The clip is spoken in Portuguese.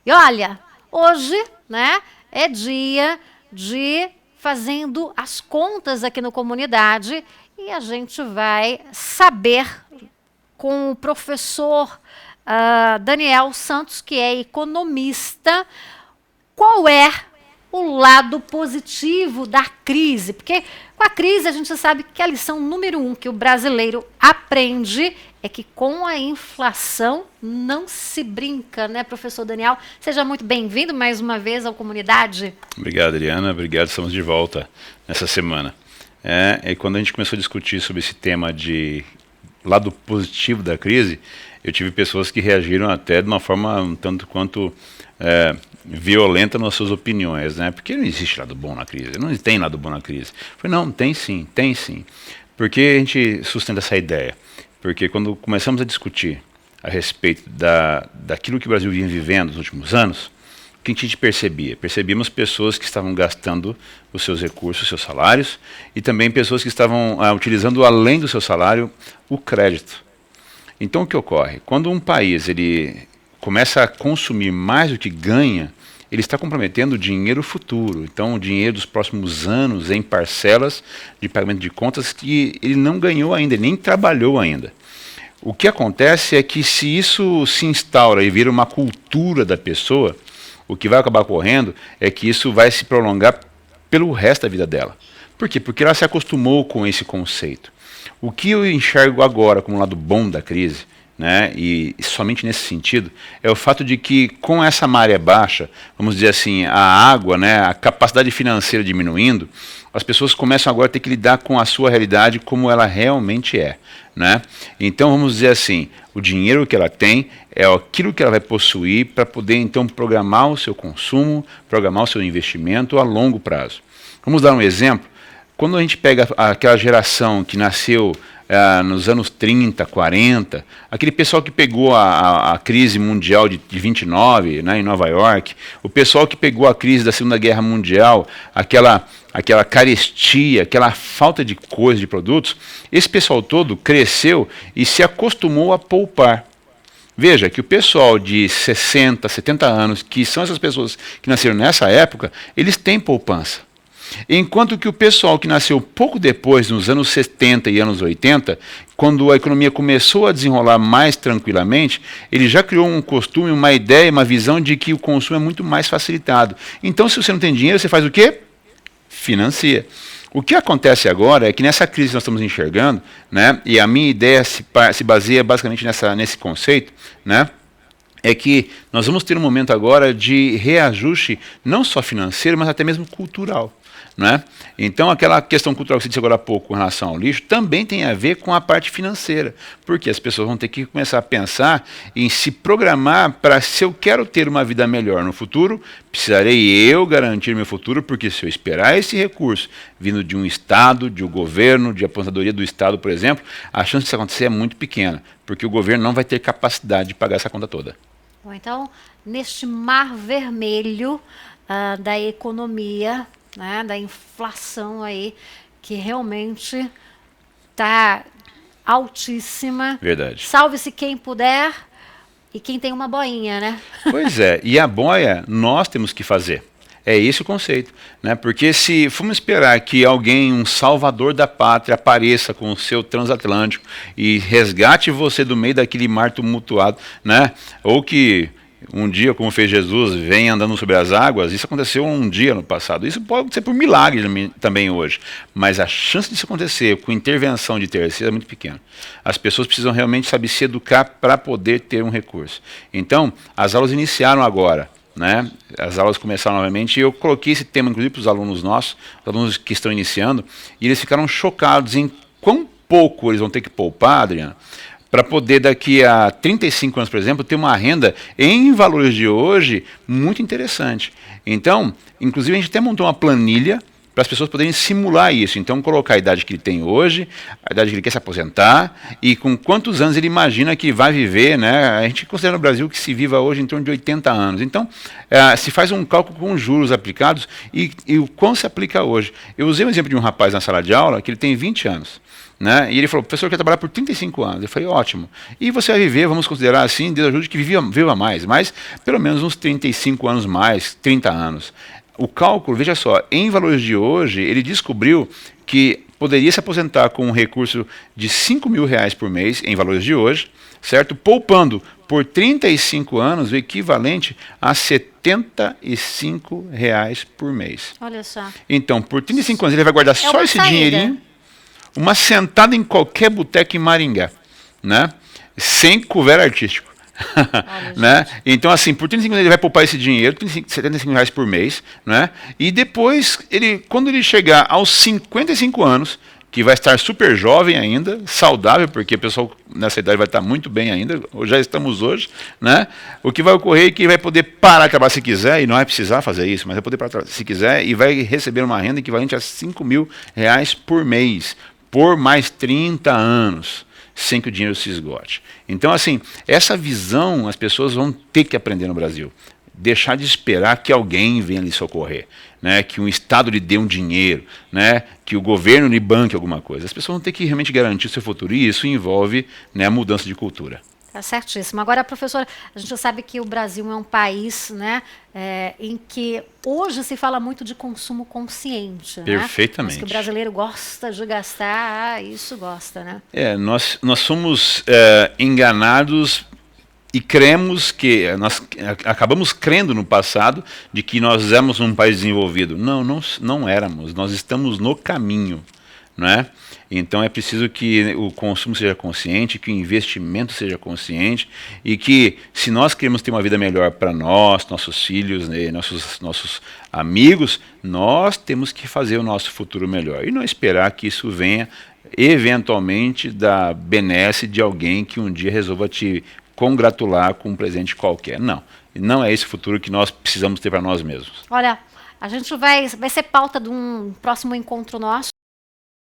E olha, hoje, né, é dia de fazendo as contas aqui no Comunidade e a gente vai saber com o professor Daniel Santos, que é economista, qual é o lado positivo da crise. Porque com a crise a gente sabe que a lição número 1 que o brasileiro aprende é que com a inflação não se brinca, né, professor Daniel? Seja muito bem-vindo mais uma vez à comunidade. Obrigado, Adriana. Obrigado, estamos de volta nessa semana. E quando a gente começou a discutir sobre esse tema de lado positivo da crise, eu tive pessoas que reagiram até de uma forma um tanto quanto violenta nas suas opiniões, né? Porque não existe lado bom na crise, não tem lado bom na crise. Eu falei, não, tem sim, tem sim. Por que a gente sustenta essa ideia? Porque quando começamos a discutir a respeito daquilo que o Brasil vinha vivendo nos últimos anos, o que a gente percebia? Percebíamos pessoas que estavam gastando os seus recursos, os seus salários, e também pessoas que estavam utilizando, além do seu salário, o crédito. Então o que ocorre? Quando um país ele começa a consumir mais do que ganha, ele está comprometendo o dinheiro futuro. Então o dinheiro dos próximos anos em parcelas de pagamento de contas que ele não ganhou ainda, nem trabalhou ainda. O que acontece é que se isso se instaura e vira uma cultura da pessoa, o que vai acabar ocorrendo é que isso vai se prolongar pelo resto da vida dela. Por quê? Porque ela se acostumou com esse conceito. O que eu enxergo agora como lado bom da crise, né, e somente nesse sentido, é o fato de que com essa maré baixa, vamos dizer assim, a água, né, a capacidade financeira diminuindo, as pessoas começam agora a ter que lidar com a sua realidade como ela realmente é. Né? Então vamos dizer assim, o dinheiro que ela tem é aquilo que ela vai possuir para poder então programar o seu consumo, programar o seu investimento a longo prazo. Vamos dar um exemplo. Quando a gente pega aquela geração que nasceu nos anos 30, 40, aquele pessoal que pegou a crise mundial de 29, né, em Nova York, o pessoal que pegou a crise da Segunda Guerra Mundial, aquela carestia, aquela falta de coisas, de produtos, esse pessoal todo cresceu e se acostumou a poupar. Veja que o pessoal de 60, 70 anos, que são essas pessoas que nasceram nessa época, eles têm poupança. Enquanto que o pessoal que nasceu pouco depois, nos anos 70 e anos 80, quando a economia começou a desenrolar mais tranquilamente, ele já criou um costume, uma ideia, uma visão de que o consumo é muito mais facilitado. Então, se você não tem dinheiro, você faz o quê? Financia. O que acontece agora é que nessa crise que nós estamos enxergando, né, e a minha ideia se baseia basicamente nesse conceito, né, é que nós vamos ter um momento agora de reajuste, não só financeiro, mas até mesmo cultural. Né? Então, aquela questão cultural que você disse agora há pouco com relação ao lixo também tem a ver com a parte financeira, porque as pessoas vão ter que começar a pensar em se programar para, se eu quero ter uma vida melhor no futuro, precisarei eu garantir meu futuro, porque se eu esperar esse recurso vindo de um Estado, de um governo, de aposentadoria do Estado, por exemplo, a chance disso acontecer é muito pequena, porque o governo não vai ter capacidade de pagar essa conta toda. Bom, então, neste mar vermelho da economia, né, da inflação aí, que realmente está altíssima. Verdade. Salve-se quem puder e quem tem uma boinha, né? Pois é, e a boia nós temos que fazer. É esse o conceito, né? Porque se formos esperar que alguém, um salvador da pátria, apareça com o seu transatlântico e resgate você do meio daquele mar tumultuado, né? Ou que um dia, como fez Jesus, vem andando sobre as águas, isso aconteceu um dia no passado. Isso pode acontecer por milagre também hoje, mas a chance disso acontecer com intervenção de terceiros é muito pequena. As pessoas precisam realmente saber se educar para poder ter um recurso. Então, as aulas iniciaram agora. Né? As aulas começaram novamente e eu coloquei esse tema, inclusive, para os alunos nossos, os alunos que estão iniciando, e eles ficaram chocados em quão pouco eles vão ter que poupar, Adriana, para poder daqui a 35 anos, por exemplo, ter uma renda em valores de hoje muito interessante. Então, inclusive, a gente até montou uma planilha para as pessoas poderem simular isso. Então, colocar a idade que ele tem hoje, a idade que ele quer se aposentar e com quantos anos ele imagina que vai viver. Né? A gente considera no Brasil que se viva hoje em torno de 80 anos. Então, se faz um cálculo com juros aplicados e o quão se aplica hoje. Eu usei o exemplo de um rapaz na sala de aula que ele tem 20 anos. Né? E ele falou, professor, eu quero trabalhar por 35 anos. Eu falei, ótimo. E você vai viver, vamos considerar assim, Deus ajude que viva mais, mas pelo menos uns 35 anos mais, 30 anos. O cálculo, veja só, em valores de hoje, ele descobriu que poderia se aposentar com um recurso de R$ 5.000 por mês, em valores de hoje, certo? Poupando por 35 anos o equivalente a R$ 75 por mês. Olha só. Então, por 35 anos, ele vai guardar só esse dinheirinho, uma sentada em qualquer boteco em Maringá, né? Sem couvert artístico. Né? Então, assim, por 35 anos ele vai poupar esse dinheiro, R$ 75 por mês, né? E depois, quando ele chegar aos 55 anos, que vai estar super jovem ainda, saudável, porque o pessoal nessa idade vai estar muito bem ainda, ou já estamos hoje, né? O que vai ocorrer é que vai poder parar de trabalhar se quiser, e não vai precisar fazer isso, mas vai poder parar se quiser, e vai receber uma renda equivalente a R$ 5.000 por mês, por mais 30 anos. Sem que o dinheiro se esgote. Então, assim, essa visão as pessoas vão ter que aprender no Brasil. Deixar de esperar que alguém venha lhe socorrer, né? Que um Estado lhe dê um dinheiro, né? Que o governo lhe banque alguma coisa. As pessoas vão ter que realmente garantir o seu futuro e isso envolve, né, a mudança de cultura. Tá certíssimo. Agora, professora, a gente sabe que o Brasil é um país, né, em que hoje se fala muito de consumo consciente. Perfeitamente. Né? Mas que o brasileiro gosta de gastar, isso gosta, né? Nós somos enganados e cremos que, nós acabamos crendo no passado de que nós éramos um país desenvolvido. Não éramos, nós estamos no caminho. Né? Então é preciso que o consumo seja consciente, que o investimento seja consciente e que se nós queremos ter uma vida melhor para nós, nossos filhos, né, nossos amigos, nós temos que fazer o nosso futuro melhor e não esperar que isso venha eventualmente da benesse de alguém que um dia resolva te congratular com um presente qualquer. Não é esse futuro que nós precisamos ter para nós mesmos. Olha, a gente vai ser pauta de um próximo encontro nosso.